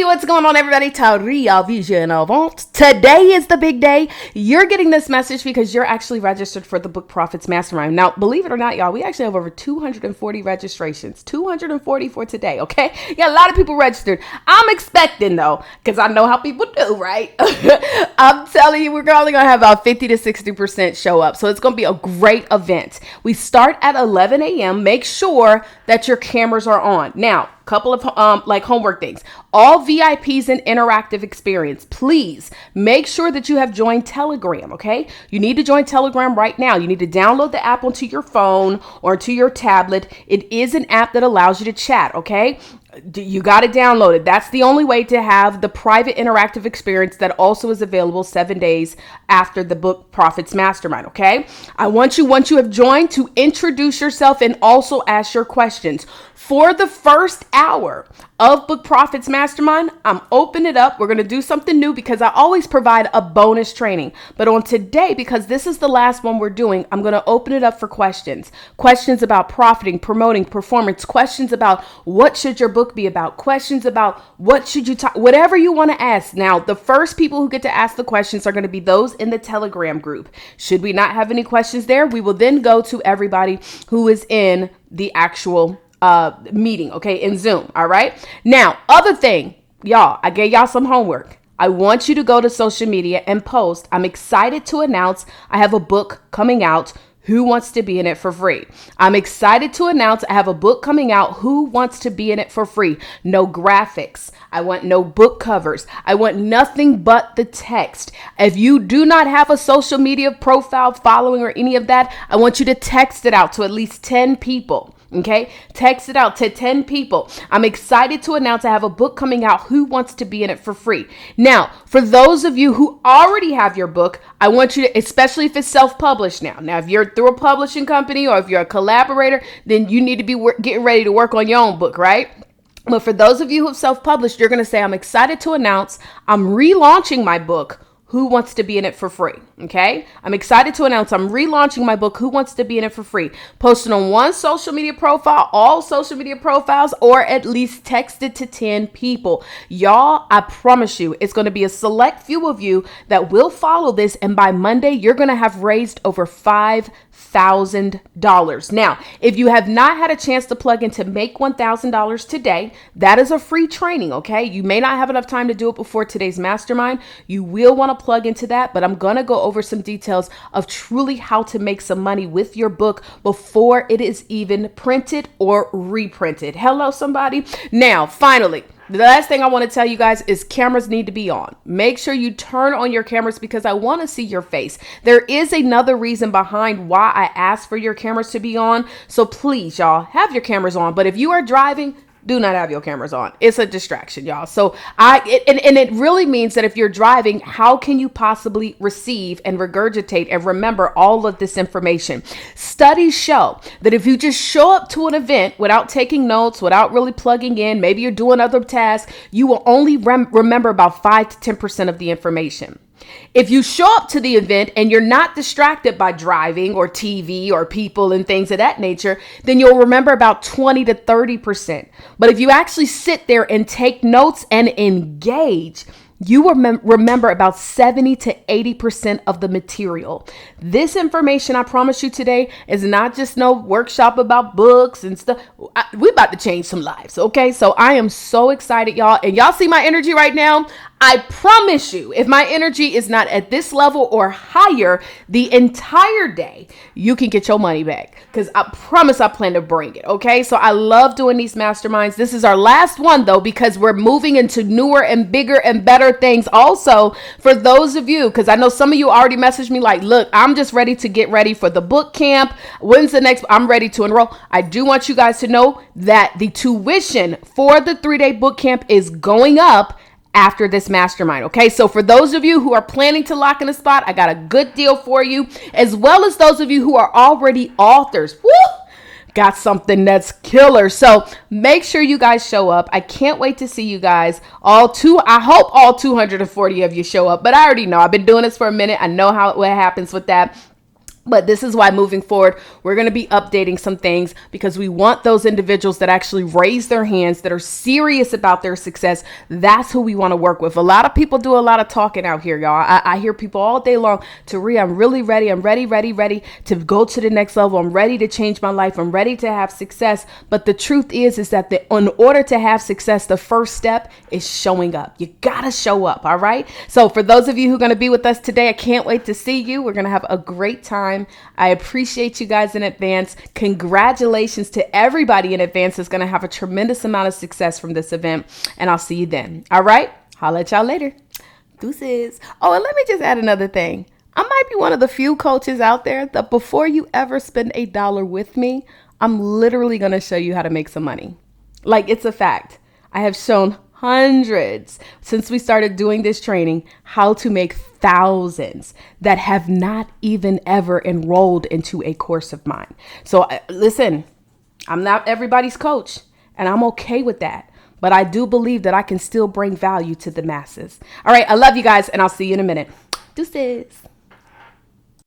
what's going on, everybody? Taria Vision Avant. Today is the big day. You're getting this message because you're actually registered for the Book Profits Mastermind. Now, believe it or not, y'all, we actually have over 240 registrations. 240 for today, okay? Yeah, a lot of people registered. I'm expecting, though, because I know how people do, right? I'm telling you, we're only going to have about 50 to 60% show up. So it's going to be a great event. We start at 11 a.m. Make sure that your cameras are on. Now, couple of homework things. All VIPs and interactive experience, please make sure that you have joined Telegram, okay? You need to join Telegram right now. You need to download the app onto your phone or to your tablet. It is an app that allows you to chat, okay? You got to download it. That's the only way to have the private interactive experience that also is available 7 days after the Book Profits Mastermind, okay? I want you, once you have joined, to introduce yourself and also ask your questions. For the first hour of Book Profits Mastermind, I'm opening it up. We're going to do something new because I always provide a bonus training. But on today, because this is the last one we're doing, I'm going to open it up for questions. Questions about profiting, promoting, performance. Questions about what should your book be about. Questions about what should you talk, whatever you want to ask. Now, the first people who get to ask the questions are going to be those in the Telegram group. Should we not have any questions there, we will then go to everybody who is in the actual meeting, okay, in Zoom. All right. Now, other thing, y'all, I gave y'all some homework. I want you to go to social media and post. I'm excited to announce I have a book coming out. Who wants to be in it for free? I'm excited to announce I have a book coming out. Who wants to be in it for free? No graphics. I want no book covers. I want nothing but the text. If you do not have a social media profile, following, or any of that, I want you to text it out to at least 10 people. Okay, text it out to 10 people. I'm excited to announce I have a book coming out. Who wants to be in it for free? Now, for those of you who already have your book, I want you to, especially if it's self-published now, if you're through a publishing company or if you're a collaborator, then you need to be getting ready to work on your own book, right? But for those of you who have self-published, you're going to say, I'm excited to announce I'm relaunching my book. Who wants to be in it for free? Okay. I'm excited to announce I'm relaunching my book. Who wants to be in it for free? Post it on one social media profile, all social media profiles, or at least text it to 10 people. Y'all, I promise you, it's going to be a select few of you that will follow this. And by Monday, you're going to have raised over $5,000. Now, if you have not had a chance to plug in to Make $1,000 today, that is a free training. Okay. You may not have enough time to do it before today's mastermind. You will want to plug into that, but I'm going to go over some details of truly how to make some money with your book before it is even printed or reprinted. Hello, somebody. Now, finally, the last thing I want to tell you guys is cameras need to be on. Make sure you turn on your cameras because I want to see your face. There is another reason behind why I asked for your cameras to be on. So please, y'all, have your cameras on. But if you are driving, do not have your cameras on. It's a distraction, y'all. So it really means that if you're driving, how can you possibly receive and regurgitate and remember all of this information? Studies show that if you just show up to an event without taking notes, without really plugging in, maybe you're doing other tasks, you will only remember about 5 to 10% of the information. If you show up to the event and you're not distracted by driving or TV or people and things of that nature, then you'll remember about 20 to 30%. But if you actually sit there and take notes and engage, you will remember about 70 to 80% of the material. This information, I promise you today, is not just no workshop about books and stuff. We're about to change some lives, okay? So I am so excited, y'all. And y'all see my energy right now? I promise you, if my energy is not at this level or higher the entire day, you can get your money back because I promise I plan to bring it. Okay. So I love doing these masterminds. This is our last one though, because we're moving into newer and bigger and better things. Also, for those of you, because I know some of you already messaged me like, look, I'm just ready to get ready for the book camp. When's the next? I'm ready to enroll. I do want you guys to know that the tuition for the 3-day book camp is going up after this mastermind. Okay. So for those of you who are planning to lock in a spot, I got a good deal for you, as well as those of you who are already authors. Woo! Got something that's killer. So make sure you guys show up. I can't wait to see you guys. I hope all 240 of you show up, but I already know I've been doing this for a minute. I know what happens with that. But this is why moving forward, we're going to be updating some things because we want those individuals that actually raise their hands, that are serious about their success. That's who we want to work with. A lot of people do a lot of talking out here, y'all. I hear people all day long, Taria, I'm really ready. I'm ready to go to the next level. I'm ready to change my life. I'm ready to have success. But the truth is that in order to have success, the first step is showing up. You got to show up. All right. So for those of you who are going to be with us today, I can't wait to see you. We're going to have a great time. I appreciate you guys in advance. Congratulations to everybody in advance that's going to have a tremendous amount of success from this event. And I'll see you then. All right. Holla at y'all later. Deuces. Oh, and let me just add another thing. I might be one of the few coaches out there that before you ever spend $1 with me, I'm literally going to show you how to make some money. Like, it's a fact. I have shown hundreds since we started doing this training how to make thousands that have not even ever enrolled into a course of mine. So listen, I'm not everybody's coach and I'm okay with that. But I do believe that I can still bring value to the masses. All right. I love you guys and I'll see you in a minute. Deuces.